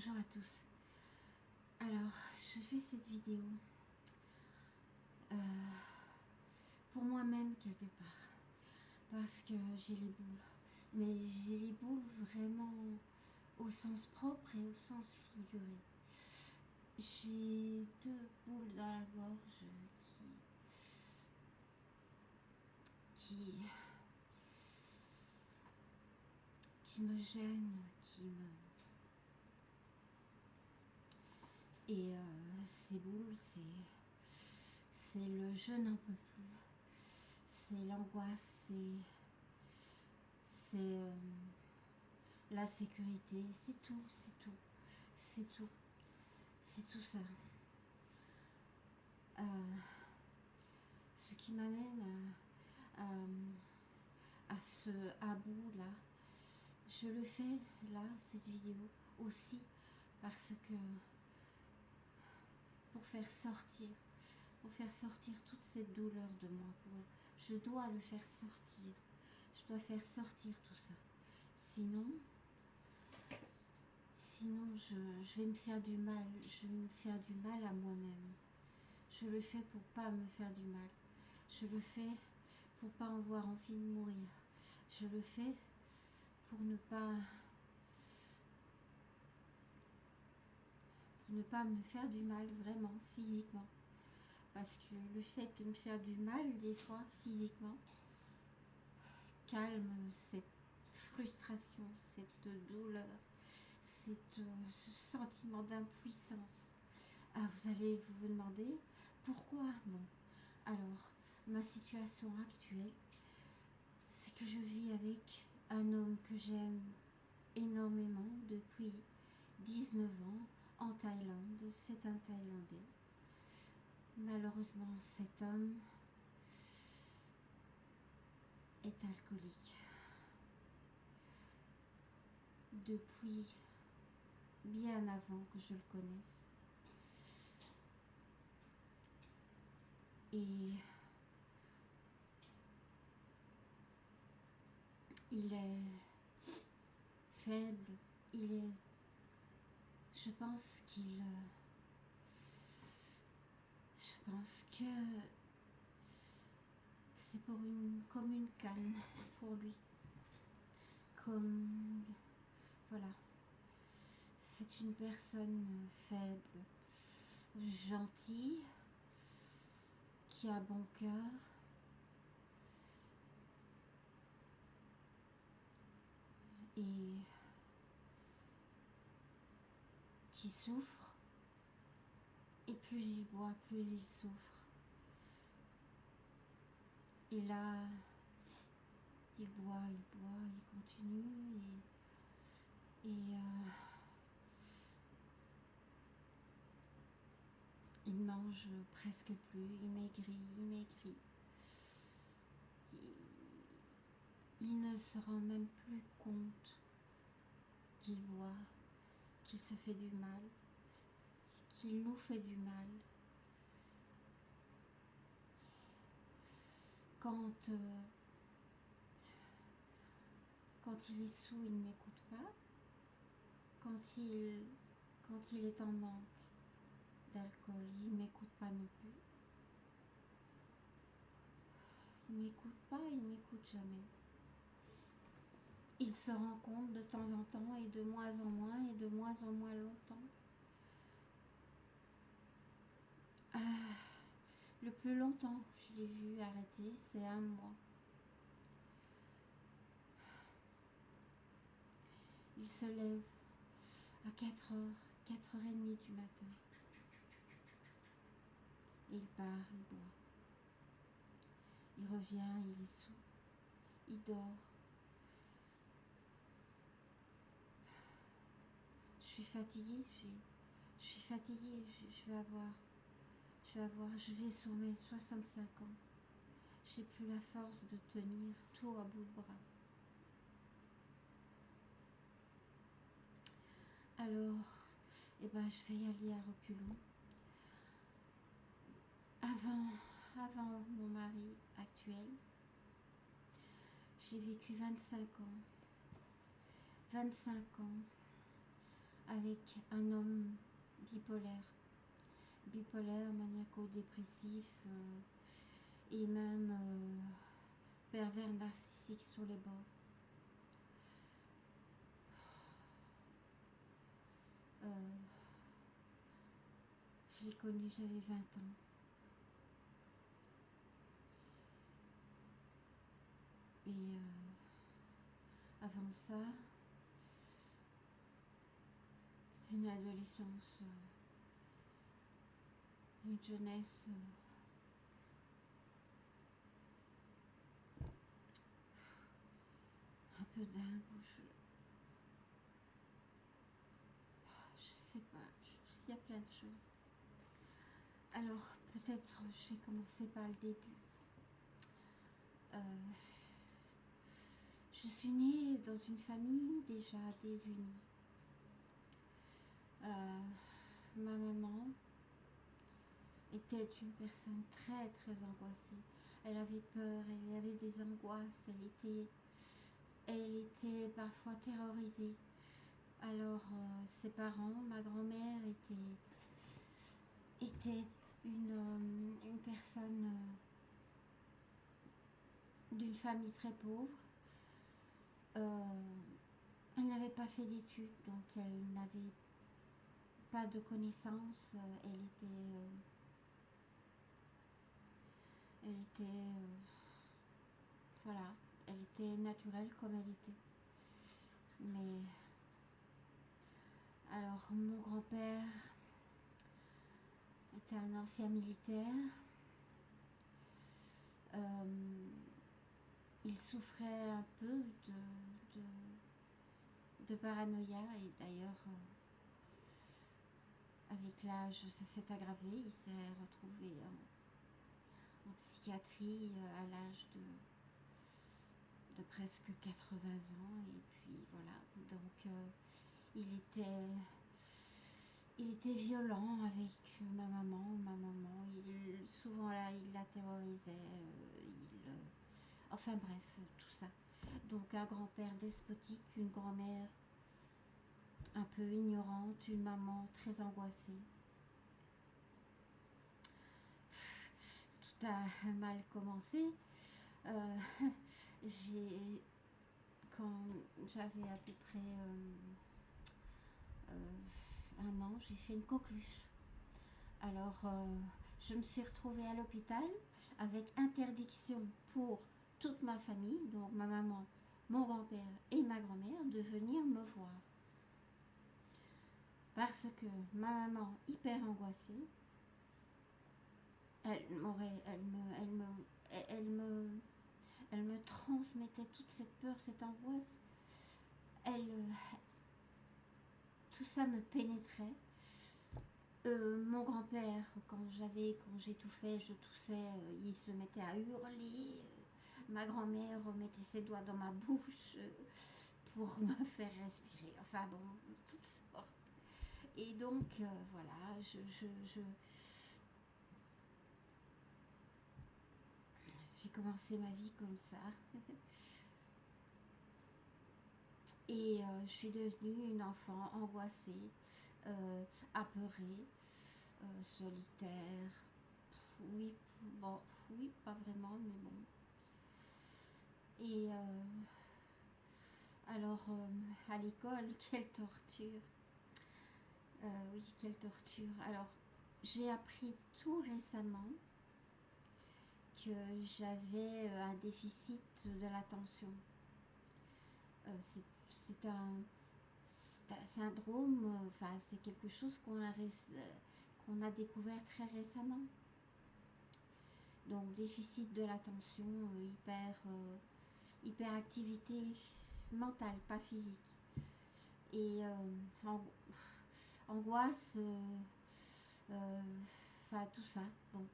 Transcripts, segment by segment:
Bonjour à tous. Alors, je fais cette vidéo pour moi-même quelque part, parce que j'ai les boules. Mais j'ai les boules vraiment au sens propre et au sens figuré. J'ai deux boules dans la gorge qui me gênent, Et ces boules, c'est le je n'en peux plus, c'est l'angoisse, c'est la sécurité, c'est tout ça. Ce qui m'amène à ce à bout là, je le fais là, cette vidéo aussi, parce que pour faire sortir toute cette douleur de moi. Je dois le faire sortir. Je dois faire sortir tout ça. Sinon je vais me faire du mal. Je vais me faire du mal à moi-même. Je le fais pour pas me faire du mal. Je le fais pour pas avoir envie de mourir. Je le fais pour ne pas me faire du mal vraiment, physiquement. Parce que le fait de me faire du mal, des fois, physiquement, calme cette frustration, cette douleur, ce sentiment d'impuissance. Ah, vous allez vous demander pourquoi? Bon, alors, ma situation actuelle, c'est que je vis avec un homme que j'aime énormément depuis 19 ans en Thaïlande. C'est un Thaïlandais. Malheureusement, cet homme est alcoolique. Depuis bien avant que je le connaisse. Et il est faible, je pense que c'est comme une canne pour lui. Voilà. C'est une personne faible, gentille, qui a bon cœur, et qui souffre. Et plus il boit, plus il souffre. Et là, il boit, il continue, il mange presque plus, il maigrit. Il ne se rend même plus compte qu'il boit, qu'il se fait du mal, qu'il nous fait du mal. Quand il est sous, il ne m'écoute pas. Quand il est en manque d'alcool, il ne m'écoute pas non plus. Il ne m'écoute pas, il ne m'écoute jamais. Il se rend compte de temps en temps et de moins en moins et de moins en moins longtemps. Le plus longtemps que je l'ai vu arrêter, c'est 1 mois. Il se lève à 4h, 4h30 du matin. Et il part, il boit. Il revient, il est saoul. Il dort. Je suis fatiguée, je vais sur mes 65 ans. J'ai plus la force de tenir tout à bout de bras. Alors, je vais y aller à reculons. Avant mon mari actuel, j'ai vécu 25 ans. 25 ans avec un homme bipolaire, maniaco-dépressif et même pervers narcissique sur les bords. Je l'ai connu, j'avais 20 ans. Et avant ça, une adolescence, une jeunesse un peu dingue. Je sais pas, il y a plein de choses. Alors peut-être je vais commencer par le début. Je suis née dans une famille déjà désunie. Ma maman était une personne très très angoissée. Elle avait peur, elle avait des angoisses, elle était parfois terrorisée. Alors ses parents, ma grand-mère était une personne d'une famille très pauvre. Elle n'avait pas fait d'études, donc elle n'avait pas de connaissances. Voilà, elle était naturelle comme elle était. Mais alors mon grand-père était un ancien militaire. Il souffrait un peu de paranoïa et d'ailleurs avec l'âge ça s'est aggravé. Il s'est retrouvé en psychiatrie à l'âge de presque 80 ans et puis voilà, donc il était violent avec ma maman, souvent là il la terrorisait, enfin bref, tout ça. Donc un grand-père despotique, une grand-mère un peu ignorante, une maman très angoissée. Tout a mal commencé. Quand j'avais à peu près 1 an, j'ai fait une coqueluche. Alors je me suis retrouvée à l'hôpital avec interdiction pour toute ma famille, donc ma maman, mon grand-père et ma grand-mère, de venir me voir. Parce que ma maman, hyper angoissée, elle me transmettait toute cette peur, cette angoisse. Tout ça me pénétrait. Mon grand-père, quand j'étouffais, je toussais, il se mettait à hurler. Ma grand-mère mettait ses doigts dans ma bouche pour me faire respirer. Enfin bon, toutes sortes. Et donc, voilà, j'ai commencé ma vie comme ça. Et je suis devenue une enfant angoissée, apeurée, solitaire. Oui, bon, oui, pas vraiment, mais bon. Et alors, à l'école, quelle torture. Oui, quelle torture. Alors, j'ai appris tout récemment que j'avais un déficit de l'attention. C'est un syndrome, enfin c'est quelque chose qu'on a découvert très récemment. Donc déficit de l'attention, hyperactivité mentale, pas physique. Et angoisse, enfin tout ça. Bon.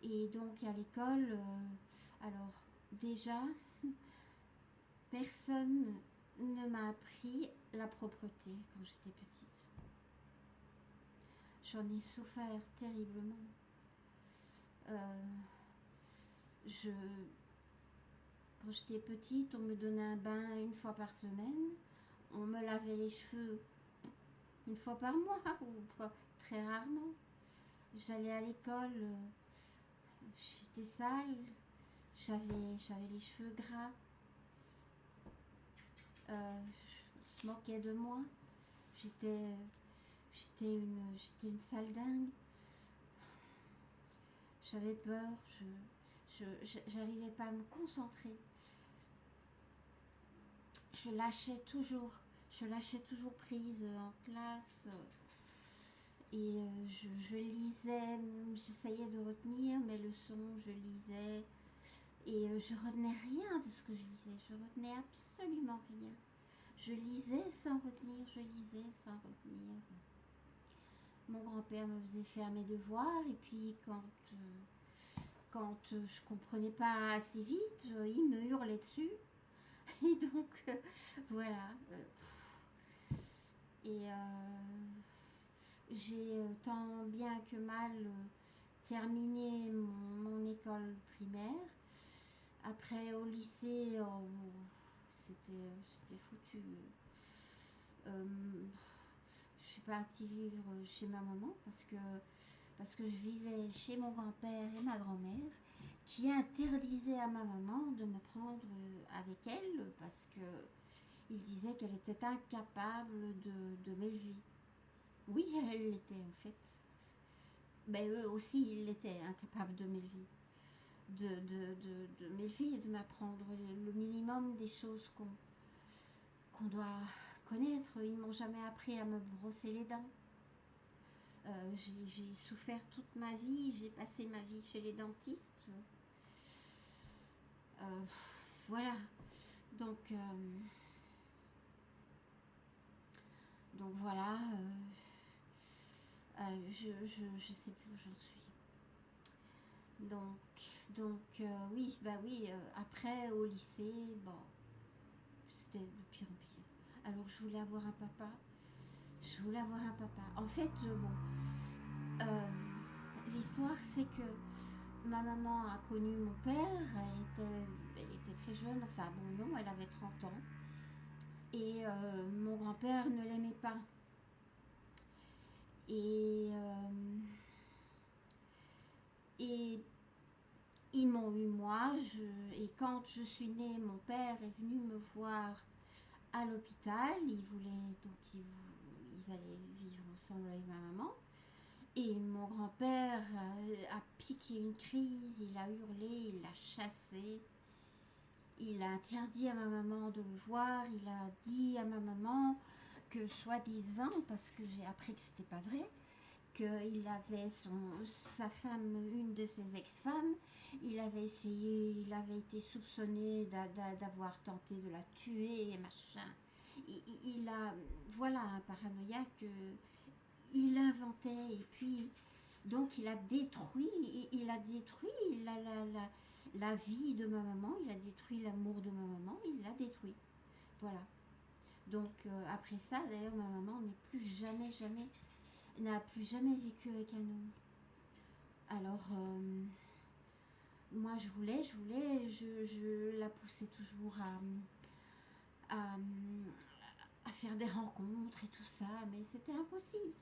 Et donc à l'école, alors déjà, personne ne m'a appris la propreté quand j'étais petite. J'en ai souffert terriblement. Quand j'étais petite, on me donnait un bain 1 fois par semaine. On me lavait les cheveux une fois par mois ou pas, très rarement. J'allais à l'école, j'étais sale, j'avais les cheveux gras, on se moquait de moi, j'étais une sale dingue, j'avais peur, j'arrivais pas à me concentrer, je lâchais toujours, prise en classe. Et je lisais, j'essayais de retenir mes leçons, je lisais. Et je retenais rien de ce que je lisais, je retenais absolument rien. Je lisais sans retenir, je lisais sans retenir. Mon grand-père me faisait faire mes devoirs et puis quand je comprenais pas assez vite, il me hurlait dessus. Et donc, voilà. Et j'ai tant bien que mal terminé mon école primaire. Après, au lycée, c'était foutu. Je suis partie vivre chez ma maman parce que je vivais chez mon grand-père et ma grand-mère qui interdisaient à ma maman de me prendre avec elle parce que il disait qu'elle était incapable de m'élever. Oui, elle l'était en fait. Mais eux aussi, ils l'étaient incapables de m'élever. De m'élever et de m'apprendre le minimum des choses qu'on doit connaître. Ils m'ont jamais appris à me brosser les dents. J'ai souffert toute ma vie, j'ai passé ma vie chez les dentistes. Voilà. Donc voilà. Je sais plus où j'en suis. Oui, bah oui, après au lycée, bon, c'était de pire en pire. Alors je voulais avoir un papa. En fait, l'histoire c'est que ma maman a connu mon père, elle était très jeune, enfin bon non, elle avait 30 ans. Et mon grand-père ne l'aimait pas. Et ils m'ont eu moi, et quand je suis née, mon père est venu me voir à l'hôpital. Ils allaient vivre ensemble avec ma maman. Et mon grand-père a piqué une crise, il a hurlé, il l'a chassé. Il a interdit à ma maman de le voir, il a dit à ma maman que soi-disant, parce que j'ai appris que c'était pas vrai, qu'il avait sa femme, une de ses ex-femmes, il avait été soupçonné d'avoir tenté de la tuer et machin. Il a, voilà, un paranoïaque, il inventait et puis, donc il a détruit la vie de ma maman, il a détruit l'amour de ma maman, il l'a détruit. Voilà. Donc après ça, d'ailleurs, ma maman n'a plus jamais vécu avec un homme. Alors, moi je la poussais toujours à faire des rencontres et tout ça, mais c'était impossible.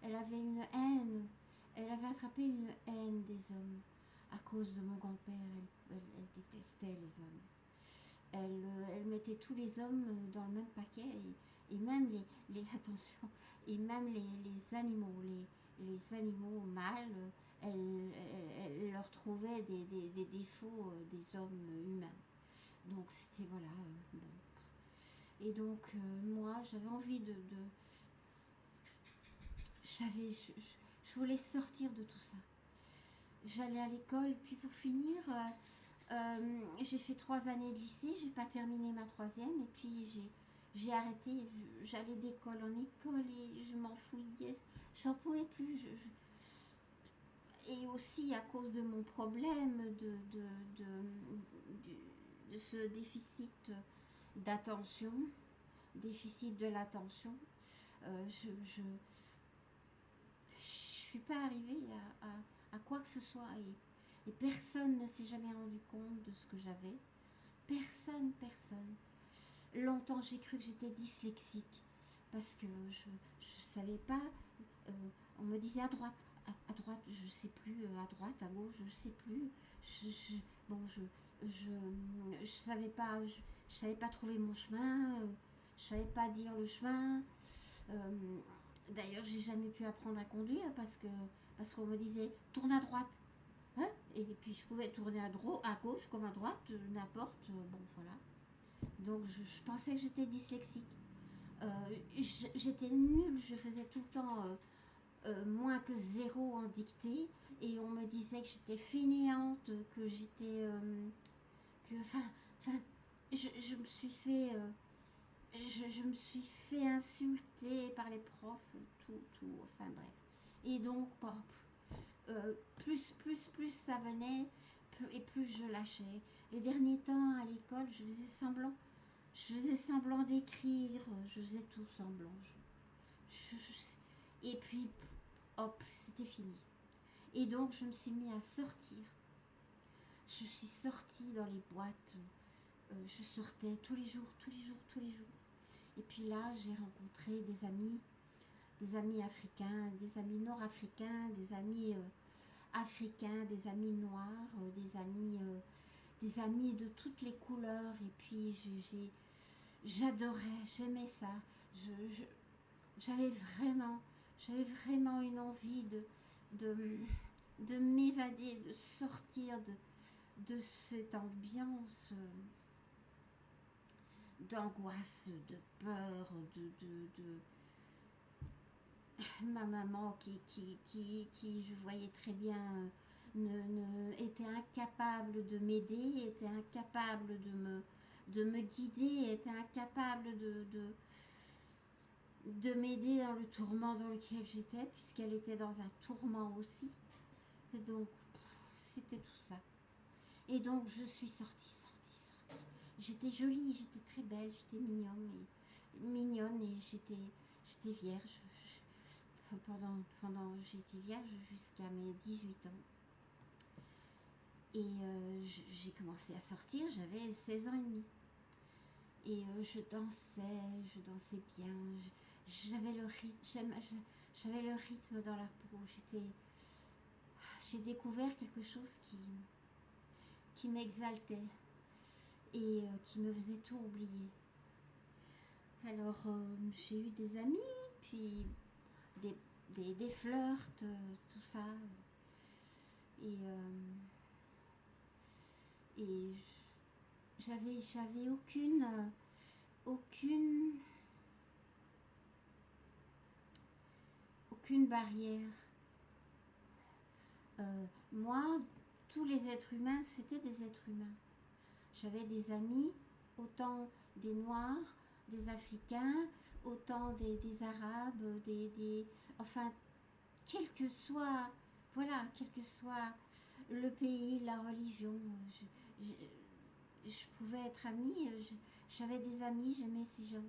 Elle avait une haine, elle avait attrapé une haine des hommes à cause de mon grand-père. Elle détestait les hommes. Elle mettait tous les hommes dans le même paquet et même attention, et même les animaux mâles, elle leur trouvait des défauts des hommes humains. Donc c'était voilà. Bon. Et donc moi j'avais envie je voulais sortir de tout ça. J'allais à l'école, puis pour finir, j'ai fait 3 années de lycée, j'ai pas terminé ma 3e, et puis j'ai arrêté. J'allais d'école en école et je m'enfouillais, j'en pouvais plus. Et aussi à cause de mon problème de ce déficit d'attention, déficit de l'attention, je suis pas arrivée à quoi que ce soit et personne ne s'est jamais rendu compte de ce que j'avais. Personne. longtemps j'ai cru que j'étais dyslexique parce que je savais pas. On me disait à droite, à droite, je sais plus, à droite, à gauche, je sais plus. Bon, je savais pas, je savais pas trouver mon chemin, je savais pas dire le chemin. D'ailleurs, j'ai jamais pu apprendre à conduire parce qu'on me disait tourne à droite. Hein, et puis je pouvais tourner à gauche comme à droite, n'importe. Bon, voilà. Donc je pensais que j'étais dyslexique. J'étais nulle, je faisais tout le temps moins que 0 en dictée. Et on me disait que j'étais fainéante, que j'étais. Enfin, je me suis fait. Je me suis fait insulter par les profs, tout, enfin bref. Et donc, bon, plus ça venait, et plus je lâchais. Les derniers temps à l'école, je faisais semblant d'écrire, je faisais tout semblant. Et puis, hop, c'était fini. Et donc, je me suis mis à sortir. Je suis sortie dans les boîtes. Je sortais tous les jours. Et puis là, j'ai rencontré des amis africains, des amis nord-africains, des amis africains, des amis noirs, des amis de toutes les couleurs. Et puis j'adorais, j'aimais ça. J'avais vraiment une envie de m'évader, de sortir de cette ambiance d'angoisse, de peur, de ma maman qui je voyais très bien était incapable de m'aider, était incapable de me guider, était incapable de m'aider dans le tourment dans lequel j'étais, puisqu'elle était dans un tourment aussi. Et donc, c'était tout ça. Et donc, je suis sortie. J'étais jolie, j'étais très belle, j'étais mignonne et j'étais vierge. J'étais vierge jusqu'à mes 18 ans. Et j'ai commencé à sortir, j'avais 16 ans et demi. Et je dansais bien, j'avais le rythme dans la peau. J'ai découvert quelque chose qui m'exaltait et qui me faisait tout oublier. Alors j'ai eu des amis, puis des flirts, tout ça. Et j'avais aucune barrière. Moi, tous les êtres humains, c'était des êtres humains. J'avais des amis, autant des Noirs, des Africains, autant des Arabes, enfin, quel que soit le pays, la religion, je pouvais être amie, j'avais des amis, j'aimais ces gens.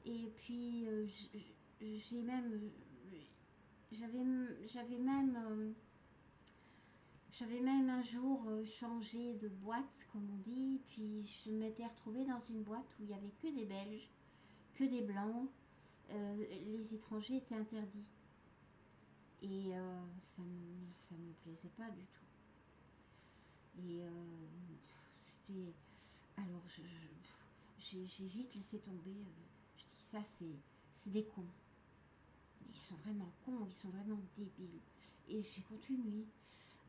Et puis, j'avais même un jour changé de boîte, comme on dit, puis je m'étais retrouvée dans une boîte où il n'y avait que des Belges, que des Blancs, les étrangers étaient interdits. Et ça me plaisait pas du tout. Et c'était... Alors j'ai vite laissé tomber. Je dis ça, c'est des cons. Ils sont vraiment cons, ils sont vraiment débiles. Et j'ai continué.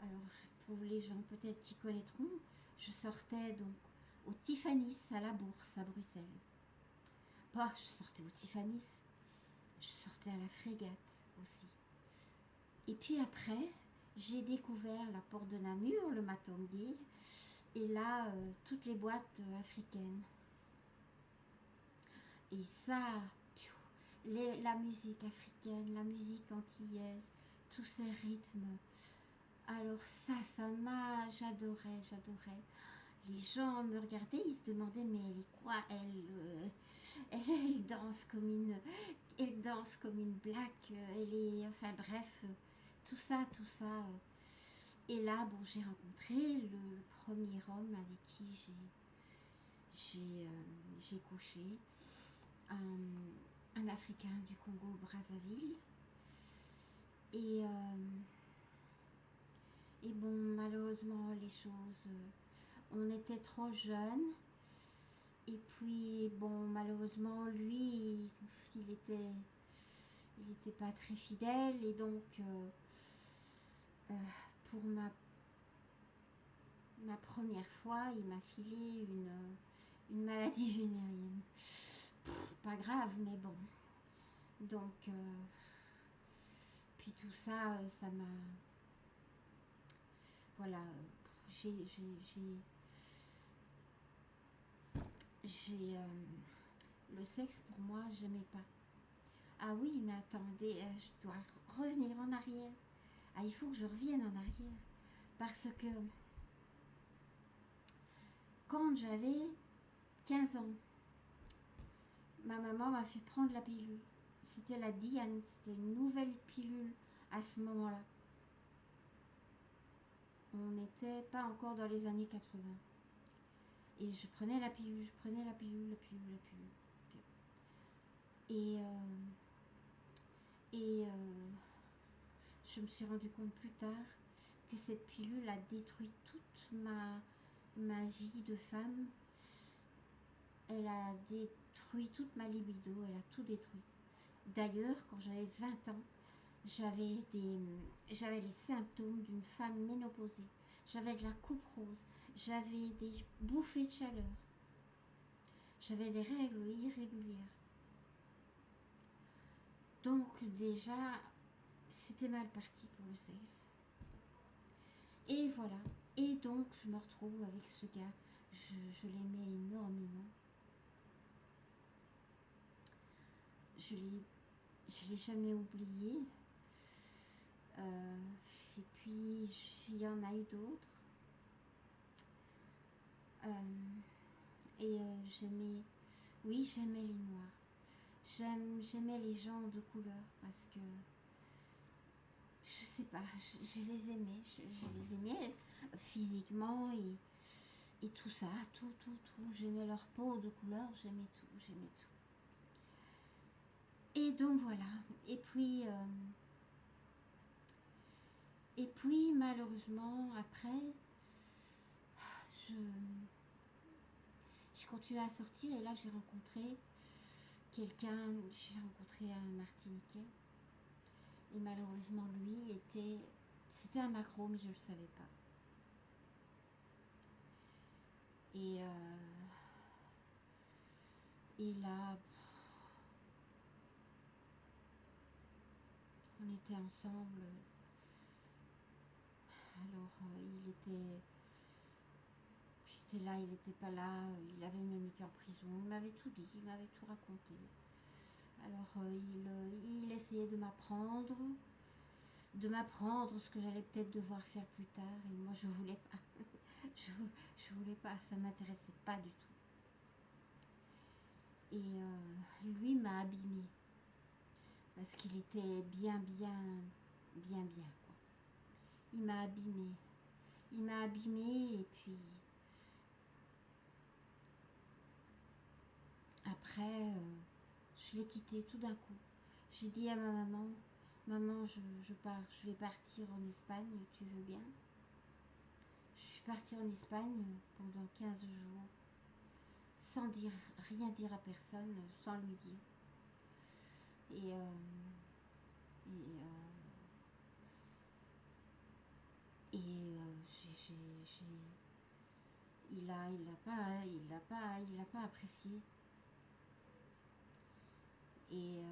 Alors, pour les gens peut-être qui connaîtront, je sortais donc au Tiffany's à la Bourse à Bruxelles. Bah, je sortais au Tiffany's, je sortais à la Frégate aussi. Et puis après, j'ai découvert la porte de Namur, le Matangé, et là, toutes les boîtes africaines. Et ça, la musique africaine, la musique antillaise, tous ces rythmes. Alors ça j'adorais. Les gens me regardaient, ils se demandaient mais elle est quoi, elle danse comme une black, enfin bref, tout ça. Et là, bon, j'ai rencontré le premier homme avec qui j'ai j'ai couché un Africain du Congo Brazzaville. Et bon, malheureusement, les choses, on était trop jeunes. Et puis, bon, malheureusement, lui, il était pas très fidèle. Et donc, pour ma première fois, il m'a filé une maladie vénérienne. Pas grave, mais bon. Donc, puis tout ça, ça m'a... Voilà, le sexe pour moi, j'aimais pas. Ah oui, mais attendez, je dois revenir en arrière. Ah, il faut que je revienne en arrière. Parce que quand j'avais 15 ans, ma maman m'a fait prendre la pilule. C'était la Diane, c'était une nouvelle pilule à ce moment-là. On n'était pas encore dans les années 80. Et je prenais la pilule, je prenais la pilule. Et je me suis rendu compte plus tard que cette pilule a détruit toute ma vie de femme. Elle a détruit toute ma libido, elle a tout détruit. D'ailleurs, quand j'avais 20 ans, j'avais les symptômes d'une femme ménopausée. J'avais de la coupe rose, j'avais des bouffées de chaleur, j'avais des règles irrégulières. Donc déjà, c'était mal parti pour le sexe. Et voilà. Et donc, je me retrouve avec ce gars. Je l'aimais énormément. Je l'ai jamais oublié. Et puis, il y en a eu d'autres. J'aimais les noirs. J'aimais les gens de couleur parce que je sais pas, je les aimais. Je les aimais physiquement et tout ça, tout. J'aimais leur peau de couleur, j'aimais tout. Et donc voilà. Et puis malheureusement, après, je continuais à sortir et là j'ai rencontré un Martiniquais. Et malheureusement, c'était un macro, mais je ne le savais pas. Et là, on était ensemble. Alors, j'étais là, il n'était pas là. Il avait même été en prison. Il m'avait tout dit, il m'avait tout raconté. Alors, il essayait de m'apprendre ce que j'allais peut-être devoir faire plus tard. Et moi, je voulais pas. je voulais pas, ça m'intéressait pas du tout. Et lui m'a abîmée. Parce qu'il était bien, quoi. Il m'a abîmée et puis... Après, je l'ai quitté tout d'un coup. J'ai dit à ma maman, je pars, je vais partir en Espagne, tu veux bien? Je suis partie en Espagne pendant 15 jours, sans rien dire à personne, sans lui dire. Il l'a pas apprécié. Et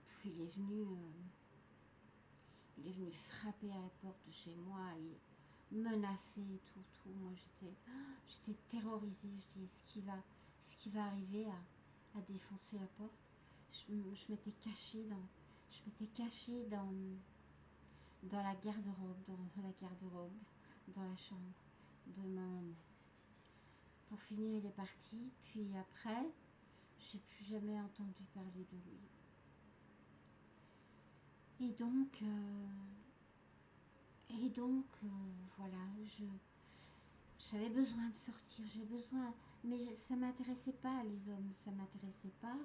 puis il est venu frapper à la porte de chez moi et menacer tout. Moi j'étais terrorisée. Je dis ce qui va arriver à défoncer la porte. Je m'étais cachée dans la garde-robe, dans la chambre de ma maman. Pour finir, il est parti. Puis après, je n'ai plus jamais entendu parler de lui. Et donc, voilà, j'avais besoin de sortir, j'avais besoin, mais ça m'intéressait pas les hommes, ça m'intéressait pas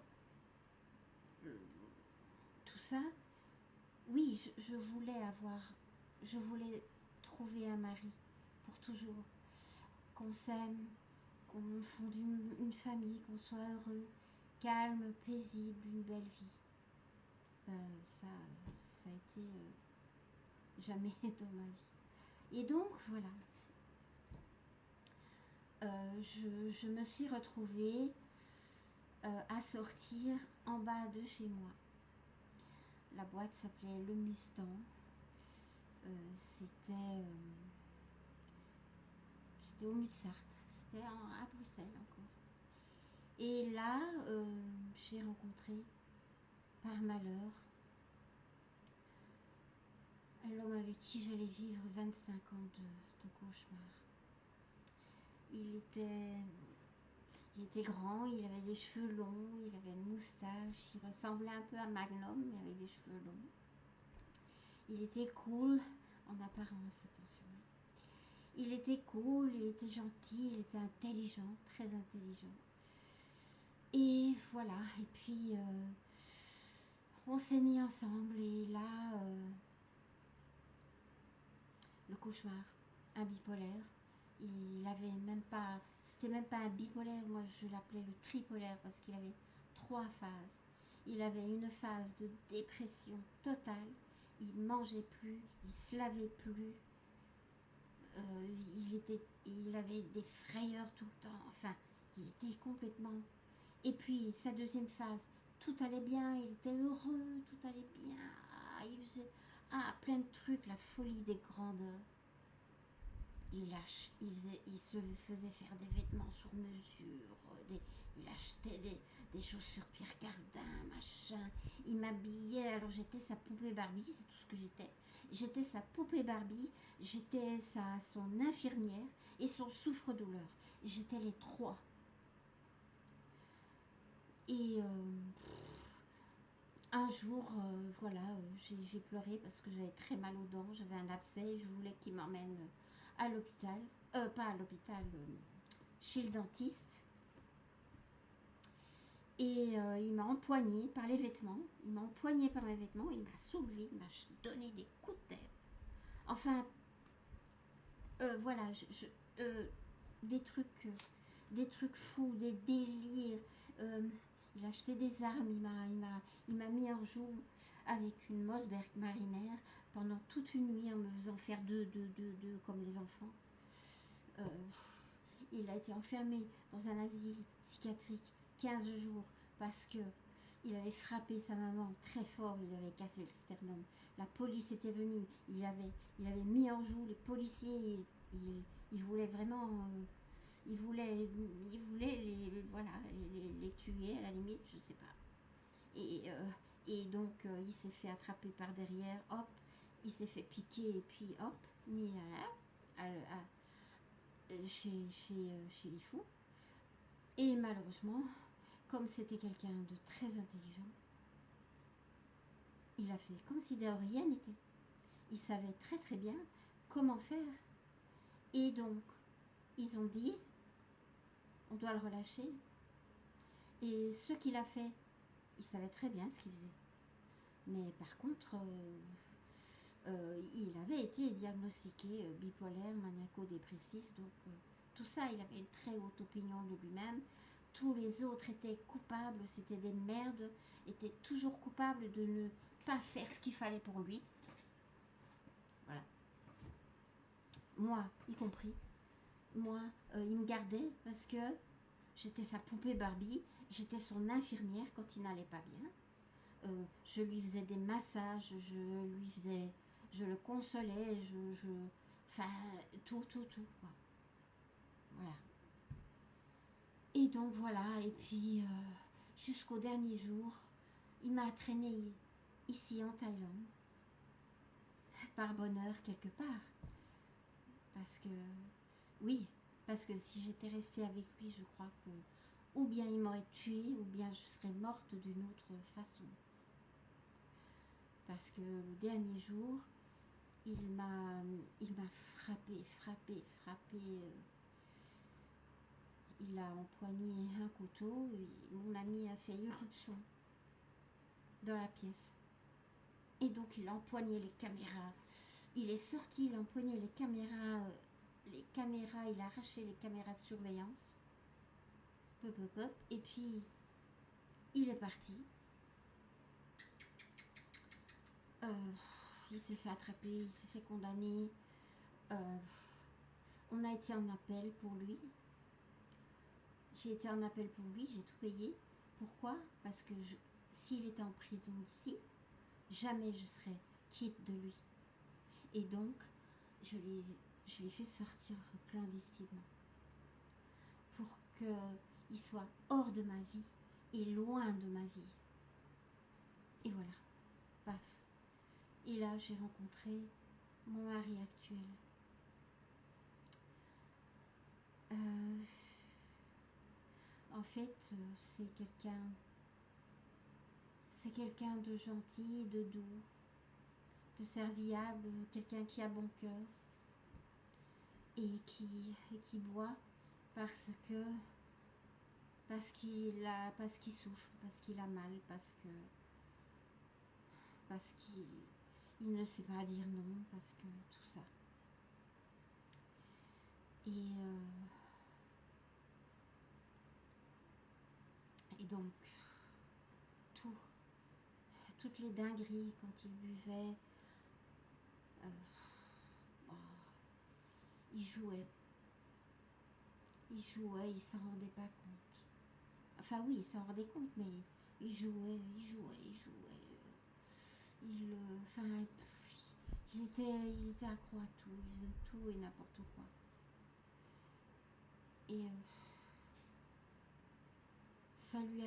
tout ça. Oui, je voulais avoir, je voulais trouver un mari pour toujours, qu'on s'aime, qu'on fonde une famille, qu'on soit heureux, calme, paisible, une belle vie. Ben, ça a été jamais dans ma vie. Et donc voilà, je me suis retrouvée à sortir en bas de chez moi. La boîte s'appelait Le Mustang. C'était au Mutsart, c'était à Bruxelles encore. Et là, j'ai rencontré, par malheur, l'homme avec qui j'allais vivre 25 ans de cauchemar. Il était grand, il avait des cheveux longs, il avait une moustache, il ressemblait un peu à Magnum, mais avec des cheveux longs. Il était cool, en apparence, attention. Il était cool, il était gentil, il était intelligent, très intelligent. Et voilà, et puis on s'est mis ensemble et là, le cauchemar, un bipolaire. Il avait même pas, c'était même pas un bipolaire, moi je l'appelais le tripolaire parce qu'il avait 3 phases. Il avait une phase de dépression totale, il mangeait plus, il se lavait plus, il avait des frayeurs tout le temps, enfin, il était complètement... Et puis sa deuxième phase, tout allait bien, il était heureux, tout allait bien, il faisait plein de trucs, la folie des grandeurs. Il se faisait faire des vêtements sur mesure, il achetait des chaussures Pierre Cardin, machin. Il m'habillait, alors j'étais sa poupée Barbie, c'est tout ce que j'étais. J'étais sa poupée Barbie, j'étais son infirmière et son souffre-douleur. J'étais les 3. Et un jour, voilà, j'ai pleuré parce que j'avais très mal aux dents, j'avais un abcès et je voulais qu'il m'emmène à l'hôpital, pas à l'hôpital, chez le dentiste. Et il m'a empoigné par les vêtements, il m'a empoigné par mes vêtements, il m'a soulevé, il m'a donné des coups de tête. Enfin, voilà, des trucs fous, des délires. Il a acheté des armes, il m'a mis en joue avec une Mossberg marinaire pendant toute une nuit en me faisant faire deux comme les enfants. Il a été enfermé dans un asile psychiatrique 15 jours parce que il avait frappé sa maman très fort, il avait cassé le sternum. La police était venue, il avait mis en joue les policiers, il voulait vraiment... il voulait les tuer à la limite, je sais pas. Et donc il s'est fait attraper par derrière, hop, il s'est fait piquer et puis hop, mis chez les fous. Et malheureusement, comme c'était quelqu'un de très intelligent, il a fait comme si de rien n'était. Il savait très très bien comment faire. Et donc, ils ont dit, on doit le relâcher. Et ce qu'il a fait, il savait très bien ce qu'il faisait. Mais par contre, il avait été diagnostiqué bipolaire, maniaco-dépressif. Donc, tout ça, il avait une très haute opinion de lui-même. Tous les autres étaient coupables, c'était des merdes, étaient toujours coupables de ne pas faire ce qu'il fallait pour lui. Voilà. Moi, y compris. Moi, il me gardait parce que j'étais sa poupée Barbie, j'étais son infirmière quand il n'allait pas bien. Je lui faisais des massages, je le consolais, enfin, tout, quoi. Voilà. Et donc voilà, et puis jusqu'au dernier jour, il m'a traîné ici en Thaïlande, par bonheur quelque part. Parce que, oui, parce que si j'étais restée avec lui, je crois que ou bien il m'aurait tuée, ou bien je serais morte d'une autre façon. Parce que le dernier jour, il m'a frappé. il a empoigné un couteau et mon ami a fait irruption dans la pièce. Et donc il a empoigné les caméras. Il est sorti, il a empoigné les caméras, il a arraché les caméras de surveillance. Pop, pop, pop. Et puis il est parti. Il s'est fait attraper, il s'est fait condamner. On a été en appel pour lui. J'ai été en appel pour lui, j'ai tout payé. Pourquoi? Parce que s'il était en prison ici, jamais je serais quitte de lui. Et donc, je l'ai fait sortir clandestinement pour qu'il soit hors de ma vie et loin de ma vie. Et voilà, paf. Et là, j'ai rencontré mon mari actuel. En fait, c'est quelqu'un de gentil, de doux, de serviable, quelqu'un qui a bon cœur et qui boit parce qu'il souffre, parce qu'il a mal, parce qu'il ne sait pas dire non, parce que tout ça. Et donc, toutes les dingueries quand il buvait, il jouait, il s'en rendait pas compte. Enfin oui, il s'en rendait compte, mais il jouait. Il était accro à tout, il faisait tout et n'importe quoi. Et ça lui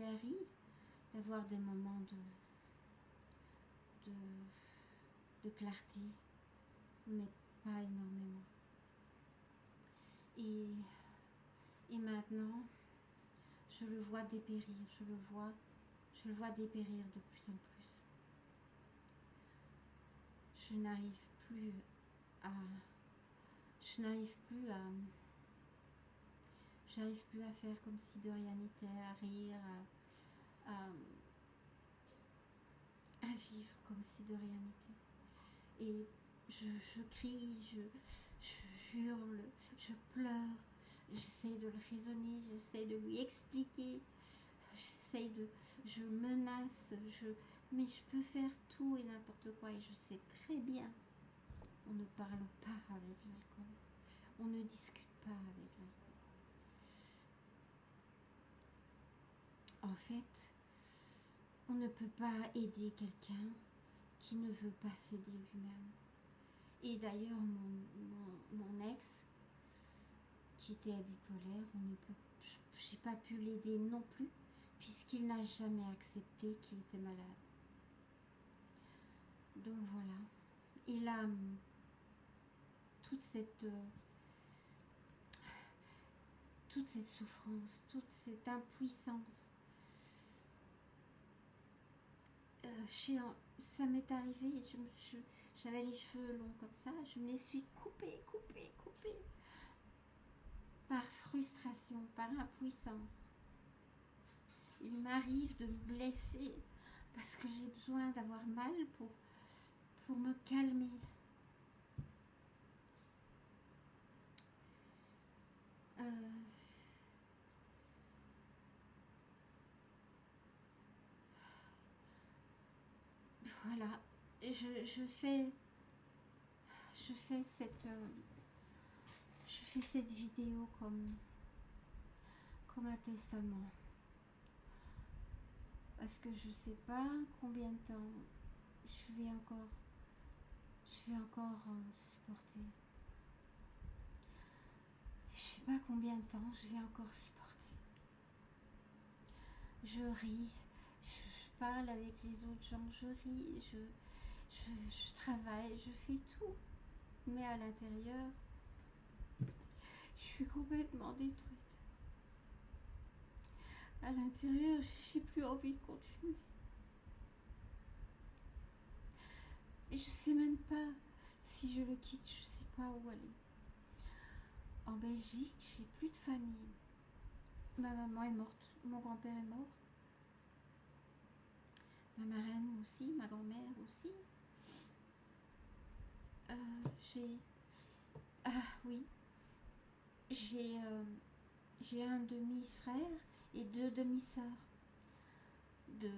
arrive d'avoir des moments de clarté, mais pas énormément. Et maintenant, je le vois dépérir, je le vois dépérir de plus en plus. Je n'arrive plus à faire comme si de rien n'était, à rire, à vivre comme si de rien n'était. Et je crie, je hurle, je pleure, j'essaie de le raisonner, j'essaie de lui expliquer, je menace, mais je peux faire tout et n'importe quoi et je sais très bien. On ne parle pas avec l'alcool, on ne discute pas avec l'alcool. En fait, on ne peut pas aider quelqu'un qui ne veut pas s'aider lui-même. Et d'ailleurs, mon ex, qui était bipolaire, j'ai pas pu l'aider non plus, puisqu'il n'a jamais accepté qu'il était malade. Donc voilà. Et là, toute cette souffrance, toute cette impuissance, ça m'est arrivé, j'avais les cheveux longs comme ça, je me les suis coupés par frustration, par impuissance. Il m'arrive de me blesser parce que j'ai besoin d'avoir mal pour me calmer. Voilà, je fais cette vidéo comme un testament, parce que je sais pas combien de temps je vais encore supporter. Je sais pas combien de temps je vais encore supporter. Je ris, je parle avec les autres gens, je ris, je travaille, je fais tout, mais à l'intérieur, je suis complètement détruite. À l'intérieur, j'ai plus envie de continuer. Mais je sais même pas si je le quitte, je sais pas où aller. En Belgique, j'ai plus de famille. Ma maman est morte, mon grand-père est mort. Ma marraine aussi, ma grand-mère aussi. J'ai... Ah oui, j'ai un demi-frère et deux demi-sœurs. De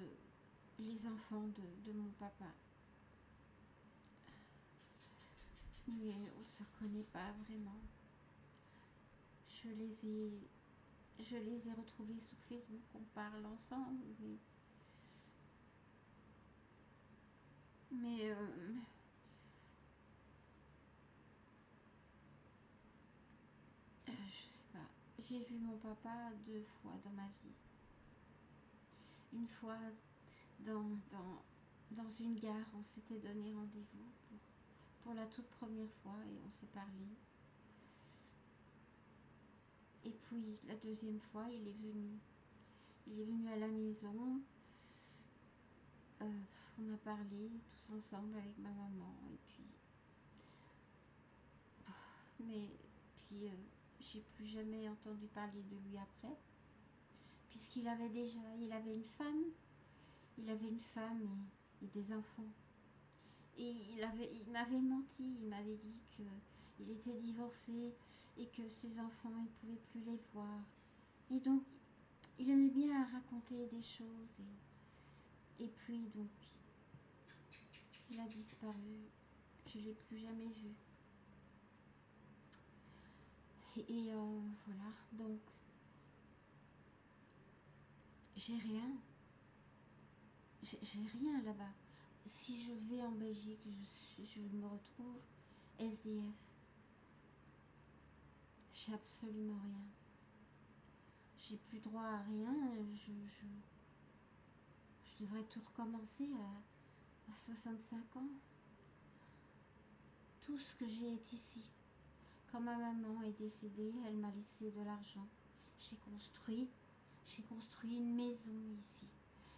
les enfants de mon papa. Mais on ne se connaît pas vraiment. Je les ai retrouvés sur Facebook, on parle ensemble, mais je sais pas. J'ai vu mon papa 2 fois dans ma vie. Une fois dans une gare, on s'était donné rendez-vous pour la toute première fois et on s'est parlé. Et puis la deuxième fois, il est venu. Il est venu à la maison. On a parlé tous ensemble avec ma maman. Et puis, mais puis j'ai plus jamais entendu parler de lui après, puisqu'il avait il avait une femme et des enfants. Et il m'avait menti, il m'avait dit qu'il était divorcé et que ses enfants, il ne pouvait plus les voir. Et donc, il aimait bien raconter des choses. Et puis, donc, il a disparu. Je ne l'ai plus jamais vu. Et voilà, donc, j'ai rien. J'ai rien là-bas. Si je vais en Belgique, je me retrouve SDF. J'ai absolument rien. J'ai plus droit à rien. Je devrais tout recommencer à 65 ans. Tout ce que j'ai est ici. Quand ma maman est décédée, elle m'a laissé de l'argent. J'ai construit une maison ici.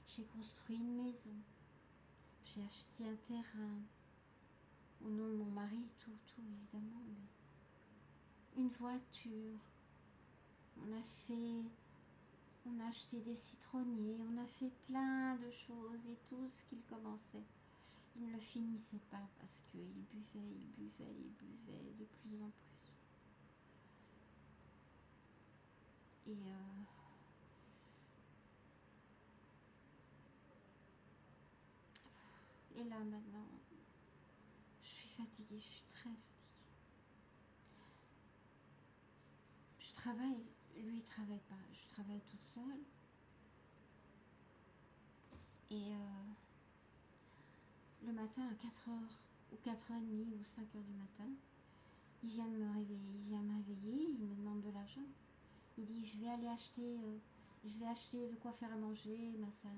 J'ai construit une maison. J'ai acheté un terrain au nom de mon mari, tout évidemment. Une voiture. On a acheté des citronniers, on a fait plein de choses et tout ce qu'il commençait. Il ne le finissait pas parce qu'il buvait de plus en plus. Et là maintenant, je suis fatiguée, je suis très fatiguée. Je travaille, lui il travaille pas, je travaille toute seule. Et le matin à 4h ou 4h30 ou 5h du matin, il vient me réveiller, il me demande de l'argent. Il dit je vais acheter de quoi faire à manger, machin.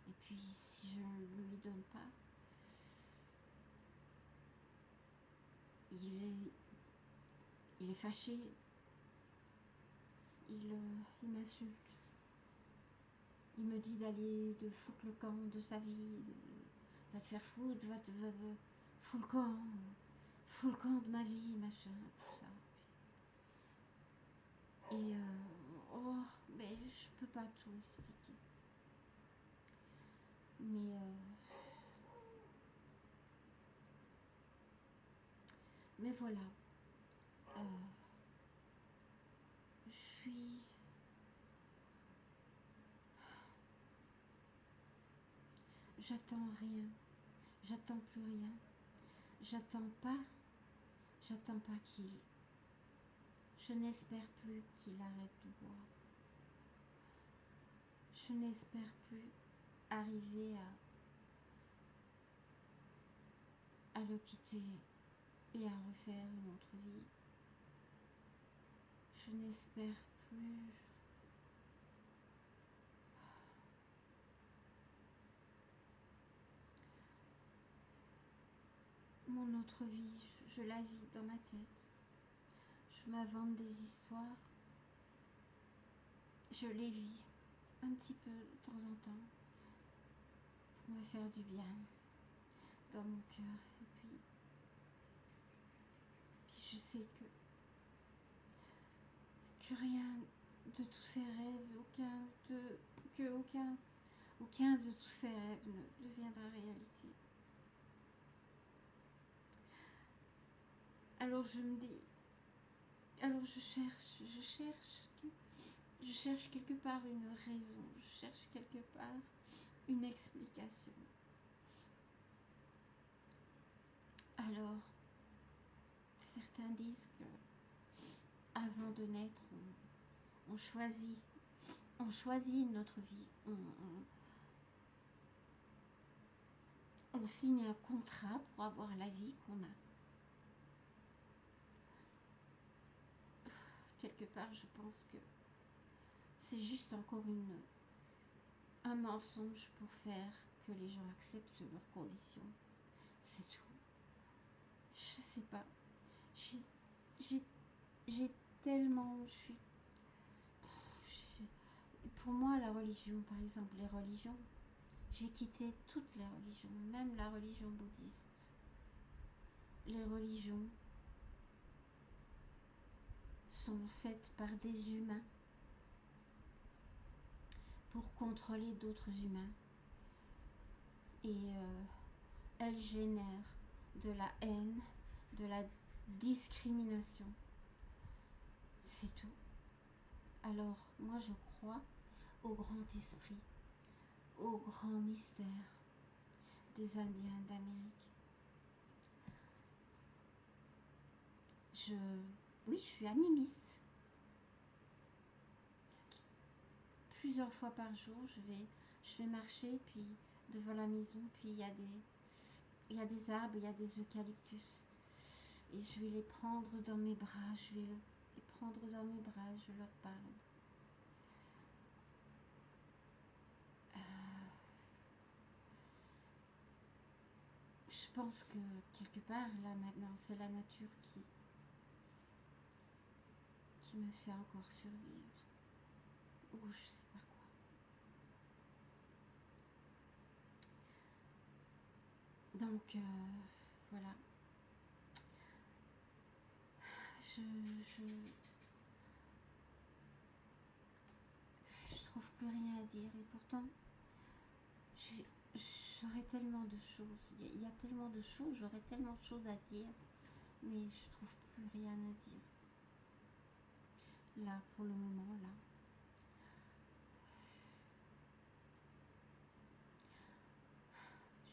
Et puis si je ne lui donne pas, il est fâché, il m'insulte. Il me dit d'aller de foutre le camp de sa vie, va te faire foutre, fous le camp de ma vie, machin, tout ça. Et mais je peux pas tout expliquer. Mais voilà. J'attends rien. J'attends plus rien. J'attends pas qu'il... Je n'espère plus qu'il arrête de boire. Je n'espère plus arriver à le quitter et à refaire une autre vie. Je n'espère plus... Mon autre vie, je la vis dans ma tête. Je m'invente des histoires. Je les vis un petit peu de temps en temps pour me faire du bien dans mon cœur. Et puis je sais que que rien de tous ces rêves, aucun de tous ces rêves ne deviendra réalité. Alors je me dis, alors je cherche quelque part une raison, je cherche quelque part une explication. Alors, certains disent que avant de naître, on choisit notre vie, on signe un contrat pour avoir la vie qu'on a. Quelque part, je pense que c'est juste encore un mensonge pour faire que les gens acceptent leurs conditions. C'est tout. Je sais pas. J'ai tellement... pour moi, la religion, par exemple, les religions, j'ai quitté toutes les religions, même la religion bouddhiste. Les religions sont faites par des humains pour contrôler d'autres humains. Et elles génèrent de la haine, de la discrimination. C'est tout. Alors, moi je crois au grand esprit, au grand mystère des Indiens d'Amérique. Oui, je suis animiste. Plusieurs fois par jour, je vais marcher, puis devant la maison, puis il y a des arbres, il y a des eucalyptus. Et je vais les prendre dans mes bras, je leur parle. Je pense que quelque part, là maintenant, c'est la nature qui me fait encore survivre. Ou je sais pas quoi. Donc, voilà. Je trouve plus rien à dire. Et pourtant, j'aurais tellement de choses. Il y a tellement de choses, j'aurais tellement de choses à dire. Mais je trouve plus rien à dire. Là, pour le moment, là.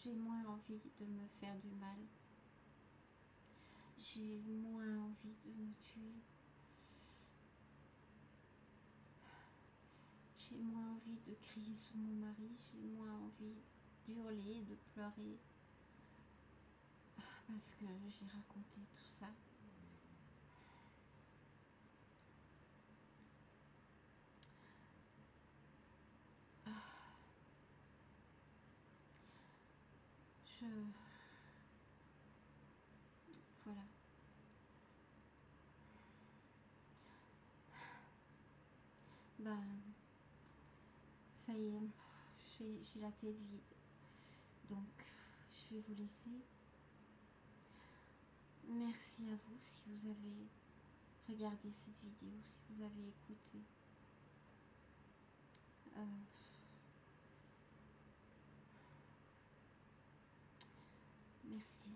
J'ai moins envie de me faire du mal. J'ai moins envie de me tuer. J'ai moins envie de crier sur mon mari. J'ai moins envie d'hurler, de pleurer. Parce que j'ai raconté tout ça. Voilà. Ben, ça y est, j'ai la tête vide. Donc, je vais vous laisser. Merci à vous si vous avez regardé cette vidéo, si vous avez écouté. Merci.